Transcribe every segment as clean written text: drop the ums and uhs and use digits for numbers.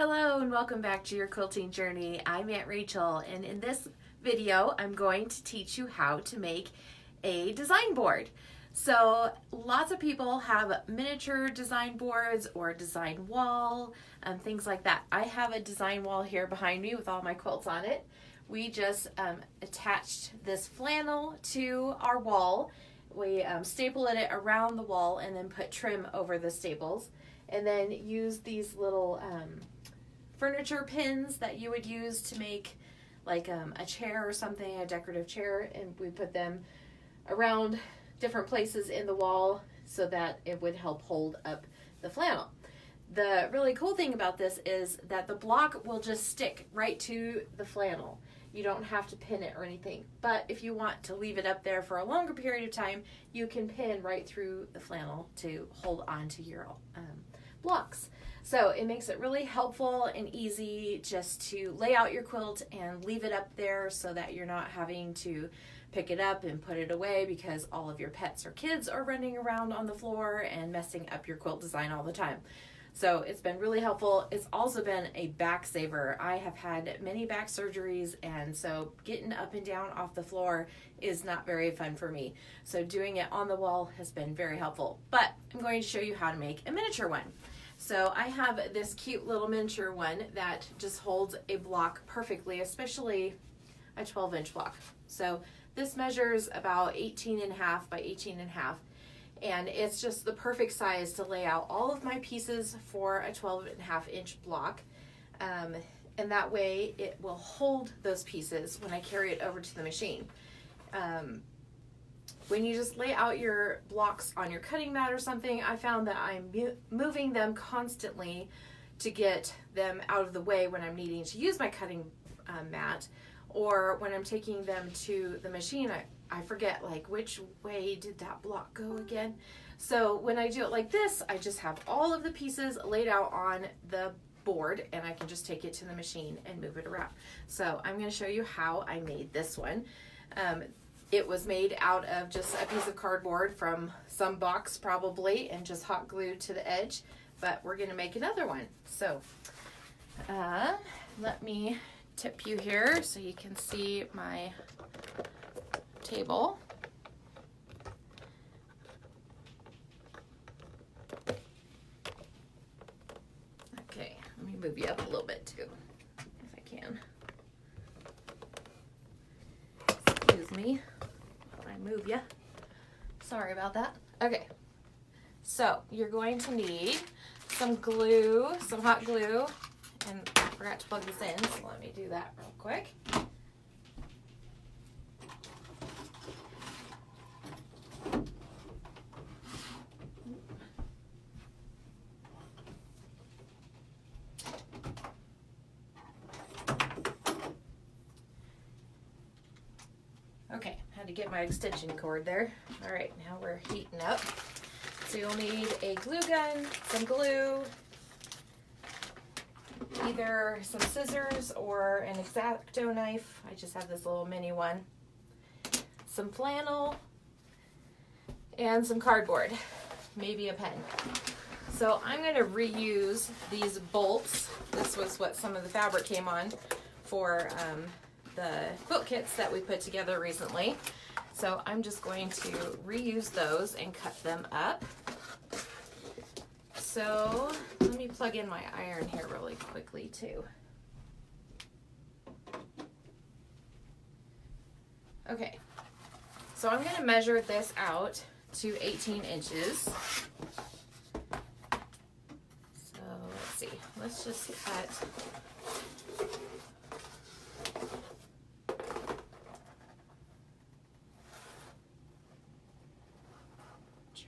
Hello and welcome back to your quilting journey. I'm Aunt Rachel, and in this video I'm going to teach you how to make a design board. So lots of people have miniature design boards or design wall and things like that. I have a design wall here behind me with all my quilts on it. We just attached this flannel to our wall. We stapled it around the wall and then put trim over the staples, and then use these little furniture pins that you would use to make like a chair or something, a decorative chair, and we put them around different places in the wall so that it would help hold up the flannel. The really cool thing about this is that the block will just stick right to the flannel. You don't have to pin it or anything, but if you want to leave it up there for a longer period of time, you can pin right through the flannel to hold on to your blocks. So it makes it really helpful and easy just to lay out your quilt and leave it up there so that you're not having to pick it up and put it away because all of your pets or kids are running around on the floor and messing up your quilt design all the time. So it's been really helpful. It's also been a back saver. I have had many back surgeries, and so getting up and down off the floor is not very fun for me. So doing it on the wall has been very helpful. But I'm going to show you how to make a miniature one. So I have this cute little miniature one that just holds a block perfectly, especially a 12-inch block. So this measures about 18.5 by 18.5. And it's just the perfect size to lay out all of my pieces for a 12.5-inch block. And that way it will hold those pieces when I carry it over to the machine. When you just lay out your blocks on your cutting mat or something, I found that I'm moving them constantly to get them out of the way when I'm needing to use my cutting mat, or when I'm taking them to the machine, I forget like which way did that block go again. So when I do it like this, I just have all of the pieces laid out on the board and I can just take it to the machine and move it around. So I'm going to show you how I made this one. It was made out of just a piece of cardboard from some box probably and just hot glued to the edge, but we're going to make another one. So let me tip you here so you can see my table. Okay, let me move you up a little bit too, if I can. Excuse me while I move you. Sorry about that. Okay, so you're going to need some glue, some hot glue, and I forgot to plug this in, so let me do that real quick. Okay, had to get my extension cord there. All right, now we're heating up. So you'll need a glue gun, some glue, either some scissors or an X-Acto knife. I just have this little mini one. Some flannel and some cardboard, maybe a pen. So I'm going to reuse these bolts. This was what some of the fabric came on for the quilt kits that we put together recently. So I'm just going to reuse those and cut them up. So let me plug in my iron here really quickly too. Okay, so I'm going to measure this out to 18 inches. So let's see, let's just cut.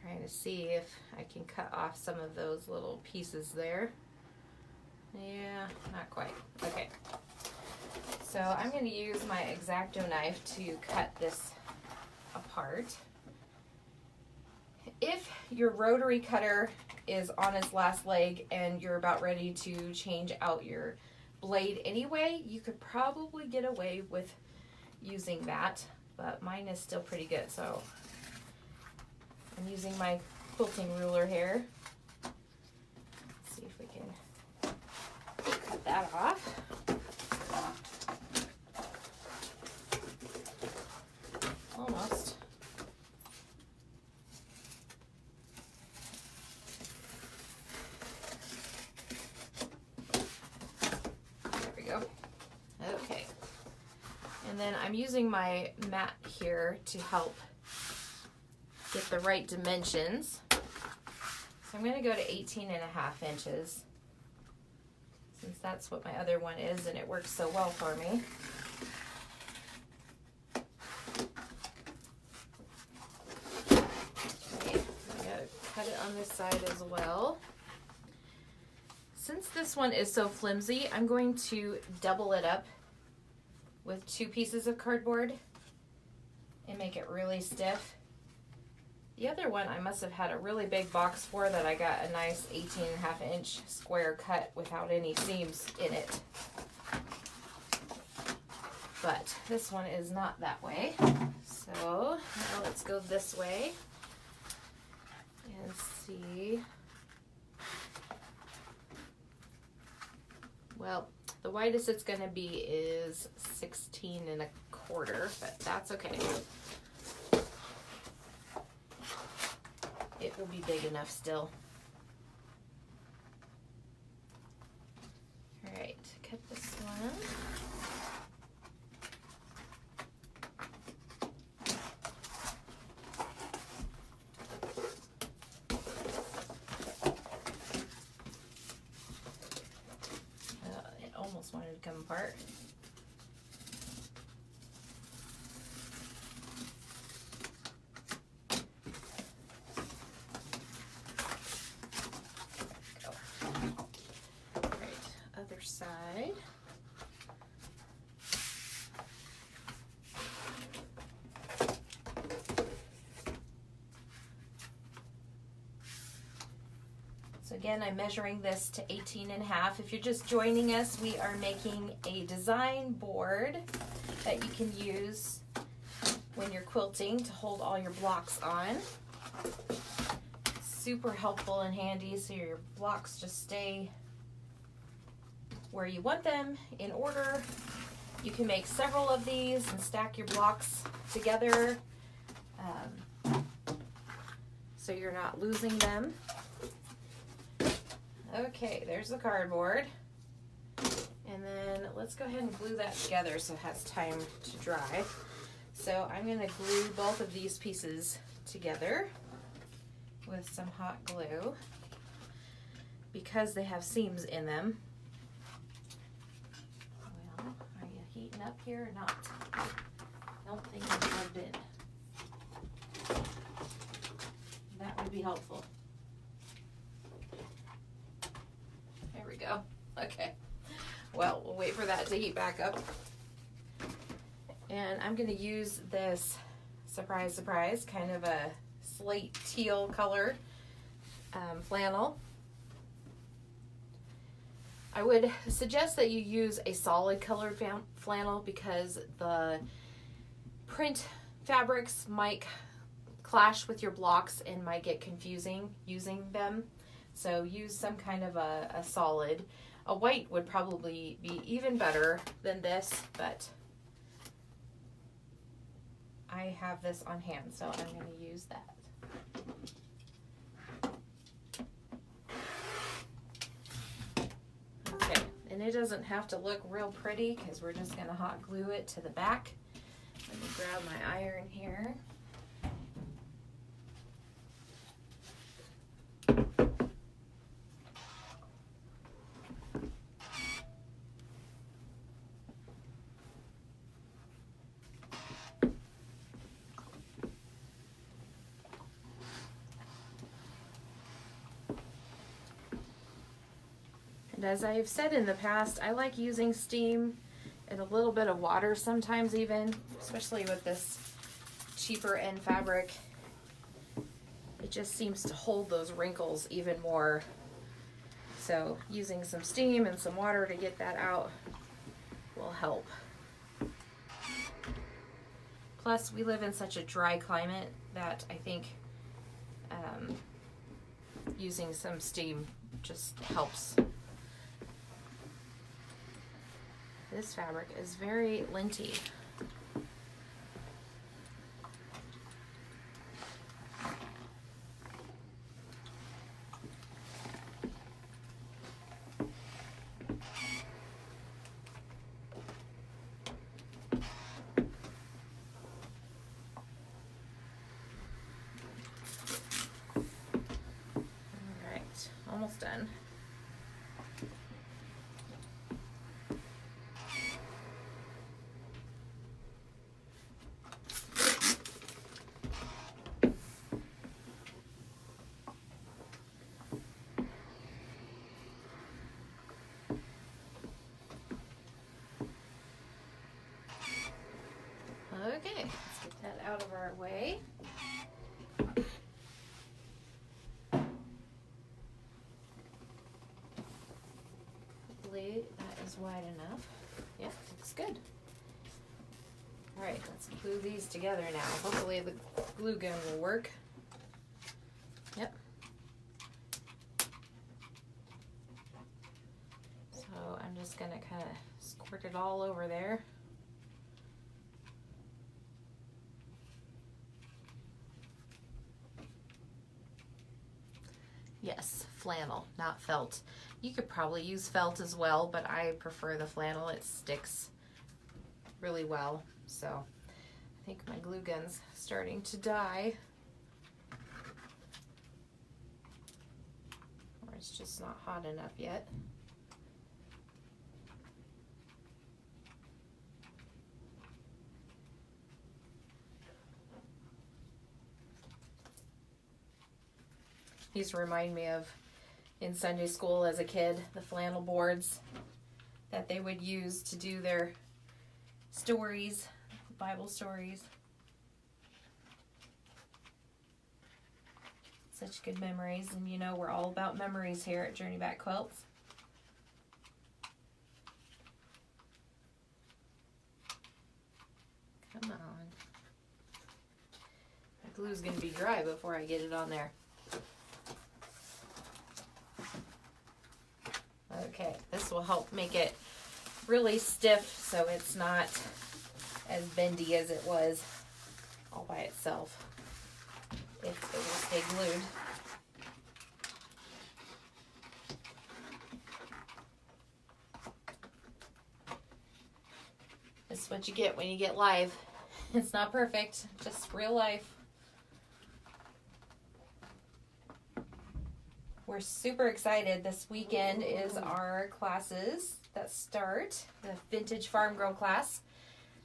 Trying to see if I can cut off some of those little pieces there. Yeah, not quite. Okay. So I'm going to use my X-Acto knife to cut this apart. If your rotary cutter is on its last leg and you're about ready to change out your blade anyway, you could probably get away with using that, but mine is still pretty good, so I'm using my quilting ruler here. Let's see if we can that off. Almost. There we go. Okay. And then I'm using my mat here to help get the right dimensions. So I'm going to go to 18.5 inches, since that's what my other one is and it works so well for me. Okay, I gotta cut it on this side as well. Since this one is so flimsy, I'm going to double it up with 2 pieces of cardboard and make it really stiff. The other one I must have had a really big box for that I got a nice 18.5 inch square cut without any seams in it. But this one is not that way. So now let's go this way and see. Well, the widest it's going to be is 16.25, but that's okay. It will be big enough still. All right, cut this one. It almost wanted to come apart. Side. So again, I'm measuring this to 18.5. If you're just joining us, we are making a design board that you can use when you're quilting to hold all your blocks on. Super helpful and handy, so your blocks just stay where you want them in order. You can make several of these and stack your blocks together so you're not losing them. Okay, there's the cardboard. And then let's go ahead and glue that together so it has time to dry. So I'm going to glue both of these pieces together with some hot glue because they have seams in them. Are you heating up here or not? I don't think I'm plugged in. That would be helpful. There we go. Okay. Well, we'll wait for that to heat back up. And I'm going to use this, surprise, surprise, kind of a slate teal color flannel. I would suggest that you use a solid colored flannel because the print fabrics might clash with your blocks and might get confusing using them. So use some kind of a solid. A white would probably be even better than this, but I have this on hand, so I'm going to use that. And it doesn't have to look real pretty because we're just going to hot glue it to the back. Let me grab my iron here. And as I've said in the past, I like using steam and a little bit of water sometimes even, especially with this cheaper end fabric. It just seems to hold those wrinkles even more. So using some steam and some water to get that out will help. Plus, we live in such a dry climate that I think using some steam just helps. This fabric is very linty. Almost done. Okay, let's get that out of our way. Hopefully that is wide enough. Yep, looks good. All right, let's glue these together now. Hopefully the glue gun will work. Yep. So I'm just gonna kind of squirt it all over there. Yes, flannel, not felt. You could probably use felt as well, but I prefer the flannel. It sticks really well. So I think my glue gun's starting to die. Or it's just not hot enough yet. These remind me of in Sunday school as a kid, the flannel boards that they would use to do their stories, Bible stories. Such good memories, and you know we're all about memories here at Journey Back Quilts. Come on. The glue's going to be dry before I get it on there. Okay, this will help make it really stiff so it's not as bendy as it was all by itself. It will stay glued. This is what you get when you get live. It's not perfect, just real life. We're super excited. This weekend is our classes that start, the Vintage Farm Girl class.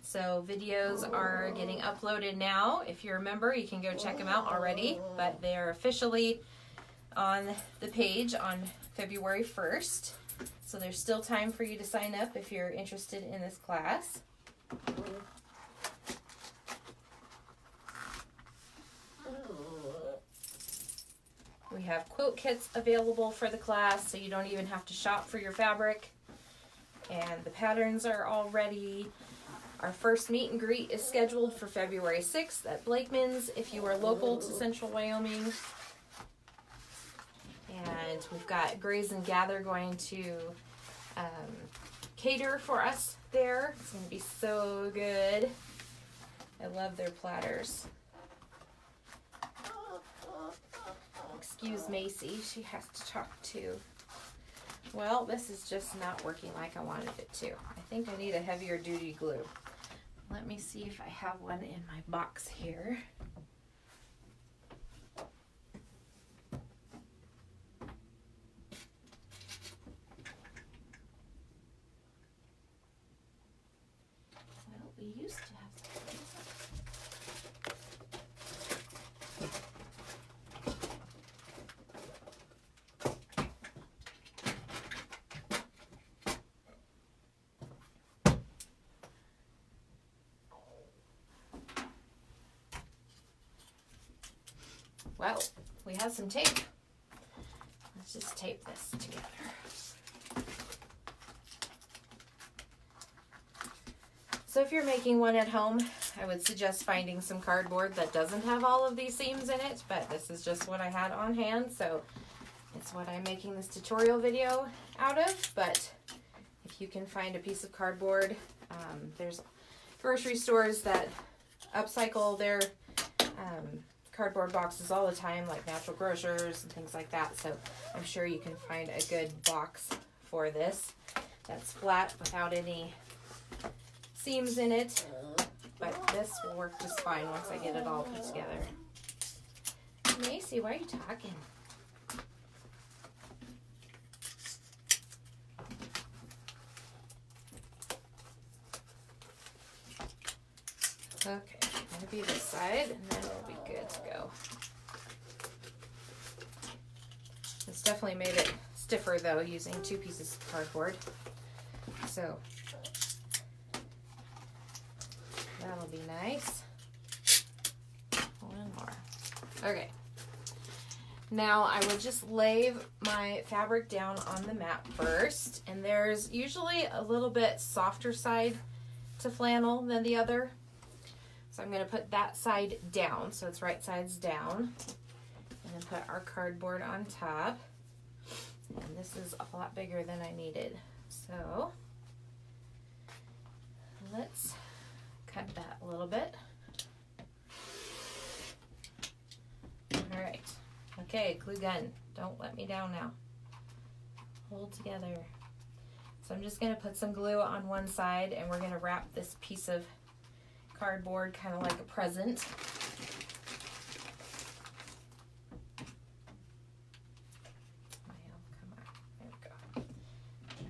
So videos are getting uploaded now. If you're a member, you can go check them out already, but they're officially on the page on February 1st. So there's still time for you to sign up if you're interested in this class. We have quilt kits available for the class, so you don't even have to shop for your fabric. And the patterns are all ready. Our first meet and greet is scheduled for February 6th at Blakeman's if you are local to Central Wyoming. And we've got Graze and Gather going to cater for us there. It's going to be so good. I love their platters. Excuse Macy, she has to talk to. Well, this is just not working like I wanted it to. I think I need a heavier duty glue. Let me see if I have one in my box here. Well, we used to have something. Well, we have some tape. Let's just tape this together. So if you're making one at home, I would suggest finding some cardboard that doesn't have all of these seams in it, but this is just what I had on hand, so it's what I'm making this tutorial video out of. But if you can find a piece of cardboard. There's grocery stores that upcycle their cardboard boxes all the time, like Natural Grocers and things like that. So I'm sure you can find a good box for this that's flat without any seams in it. But this will work just fine once I get it all put together. Macy, why are you talking? Okay, gonna be this side, and then we'll be good to go. It's definitely made it stiffer though, using 2 pieces of cardboard. So that'll be nice. One more. Okay. Now I would just lay my fabric down on the mat first, and there's usually a little bit softer side to flannel than the other. So I'm going to put that side down, so it's right sides down, and then put our cardboard on top. And this is a lot bigger than I needed. So let's cut that a little bit. All right. Okay, glue gun. Don't let me down now. Hold together. So I'm just going to put some glue on one side, and we're going to wrap this piece of cardboard kind of like a present. Come on. There we go.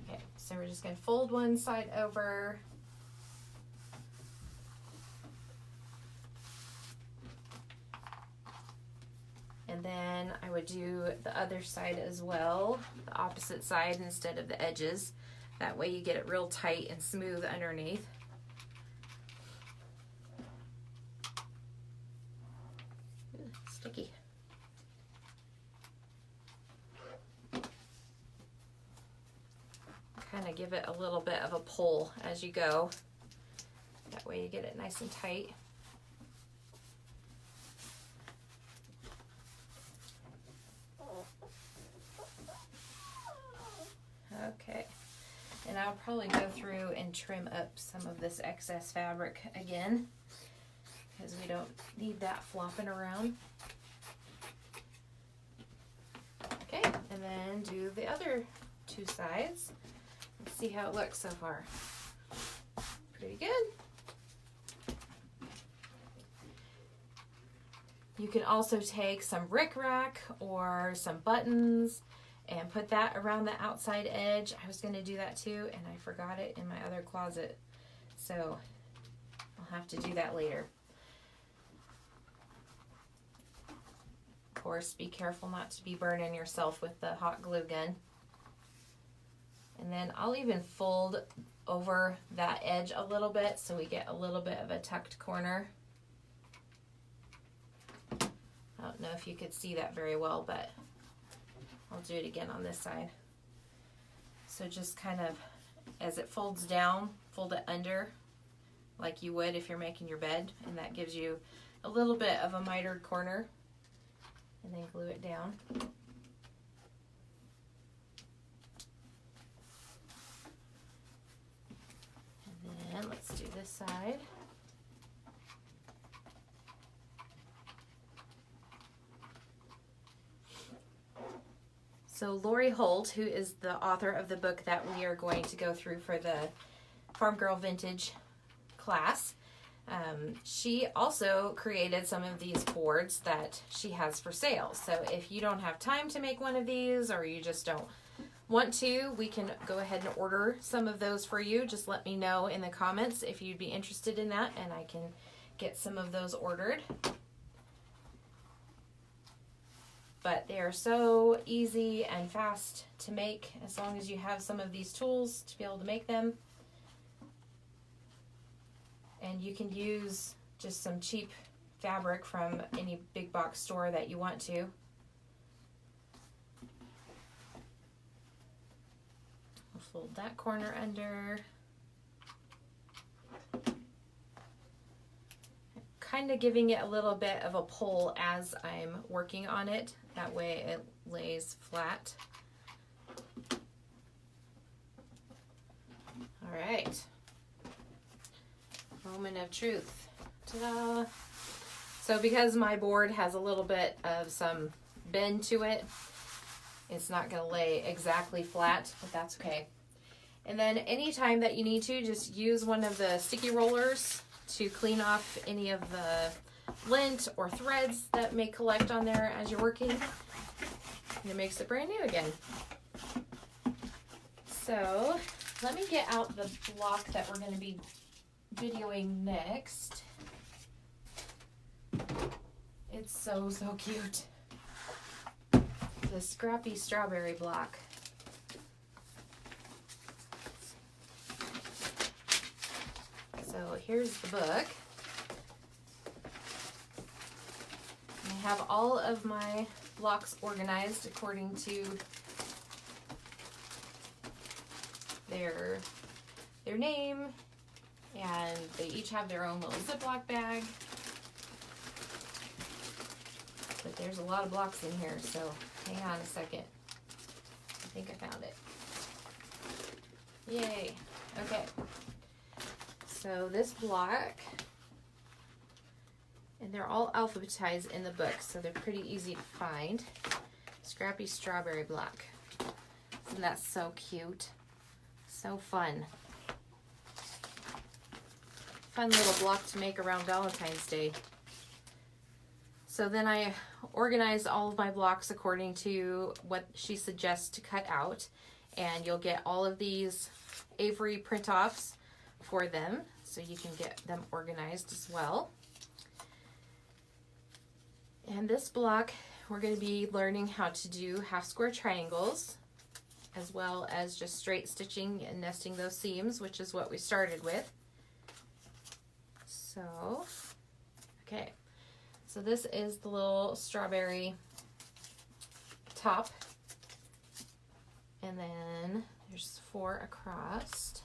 Okay, so we're just going to fold one side over. And then I would do the other side as well, the opposite side instead of the edges. That way you get it real tight and smooth underneath. Ooh, sticky. Kind of give it a little bit of a pull as you go. That way you get it nice and tight. Okay, and I'll probably go through and trim up some of this excess fabric again, because we don't need that flopping around. Okay, and then do the other 2 sides. Let's see how it looks so far. Pretty good. You can also take some rickrack or some buttons and put that around the outside edge. I was going to do that too, and I forgot it in my other closet. So I'll have to do that later. Of course, be careful not to be burning yourself with the hot glue gun. And then I'll even fold over that edge a little bit so we get a little bit of a tucked corner. I don't know if you could see that very well, but I'll do it again on this side. So just kind of, as it folds down, fold it under like you would if you're making your bed, and that gives you a little bit of a mitered corner, and then glue it down. And then let's do this side. So Lori Holt, who is the author of the book that we are going to go through for the Farm Girl Vintage class, she also created some of these boards that she has for sale. So if you don't have time to make one of these, or you just don't want to, we can go ahead and order some of those for you. Just let me know in the comments if you'd be interested in that, and I can get some of those ordered. But they are so easy and fast to make as long as you have some of these tools to be able to make them. And you can use just some cheap fabric from any big box store that you want to. I'll fold that corner under. Kind of giving it a little bit of a pull as I'm working on it. That way it lays flat. of truth. Ta-da! So because my board has a little bit of some bend to it, it's not going to lay exactly flat, but that's okay. And then anytime that you need to, just use one of the sticky rollers to clean off any of the lint or threads that may collect on there as you're working. And it makes it brand new again. So let me get out the block that we're going to be videoing next. It's so cute. The scrappy strawberry block. So here's the book. I have all of my blocks organized according to their name, and they each have their own little Ziploc bag. But there's a lot of blocks in here, so hang on a second. I think I found it. Yay. Okay. So this block, and they're all alphabetized in the book, so they're pretty easy to find. Scrappy strawberry block. Isn't that so cute? So fun. Fun little block to make around Valentine's Day. So then I organized all of my blocks according to what she suggests to cut out, and you'll get all of these Avery print-offs for them, so you can get them organized as well. And this block, we're going to be learning how to do half square triangles, as well as just straight stitching and nesting those seams, which is what we started with. So, okay. So this is the little strawberry top. And then there's 4 across.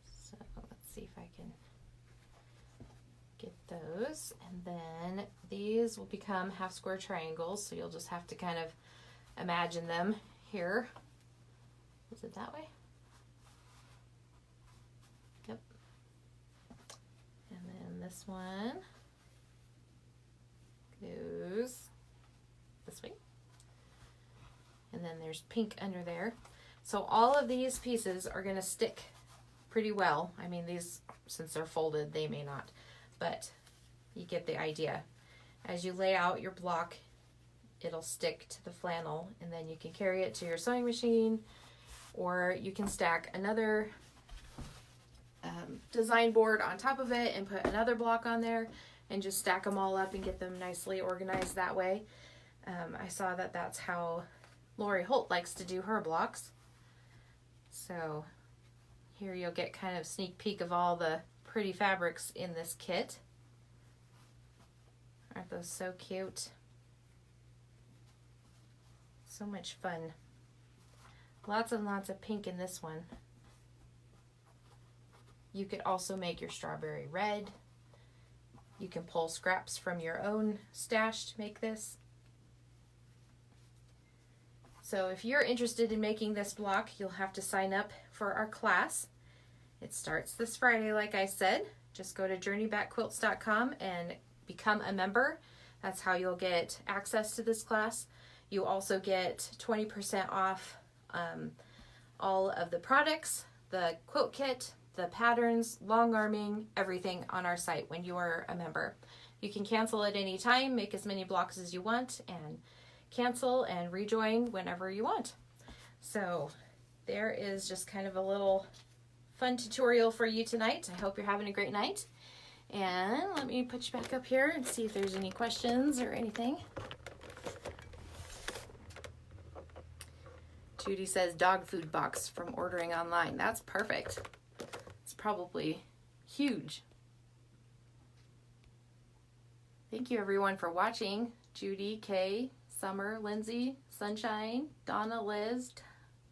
So let's see if I can get those. And then these will become half square triangles. So you'll just have to kind of imagine them here. Is it that way? Yep. And then this one goes this way. And then there's pink under there. So all of these pieces are going to stick pretty well. I mean, these, since they're folded, they may not, but you get the idea. As you lay out your block, it'll stick to the flannel, and then you can carry it to your sewing machine, or you can stack another design board on top of it and put another block on there and just stack them all up and get them nicely organized that way. I saw that that's how Lori Holt likes to do her blocks. So here you'll get kind of sneak peek of all the pretty fabrics in this kit. Aren't those so cute? So much fun. Lots and lots of pink in this one. You could also make your strawberry red. You can pull scraps from your own stash to make this. So if you're interested in making this block, you'll have to sign up for our class. It starts this Friday, like I said. Just go to journeybackquilts.com and become a member. That's how you'll get access to this class. You also get 20% off all of the products, the quilt kit, the patterns, long arming, everything on our site when you are a member. You can cancel at any time, make as many blocks as you want, and cancel and rejoin whenever you want. So there is just kind of a little fun tutorial for you tonight. I hope you're having a great night. And let me put you back up here and see if there's any questions or anything. Judy says dog food box from ordering online. That's perfect. It's probably huge. Thank you everyone for watching. Judy, Kay, Summer, Lindsay, Sunshine, Donna, Liz,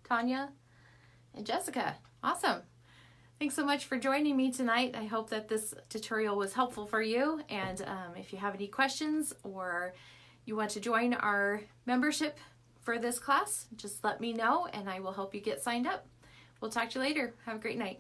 Tanya, and Jessica. Awesome. Thanks so much for joining me tonight. I hope that this tutorial was helpful for you. And if you have any questions or you want to join our membership for this class, just let me know and I will help you get signed up. We'll talk to you later. Have a great night.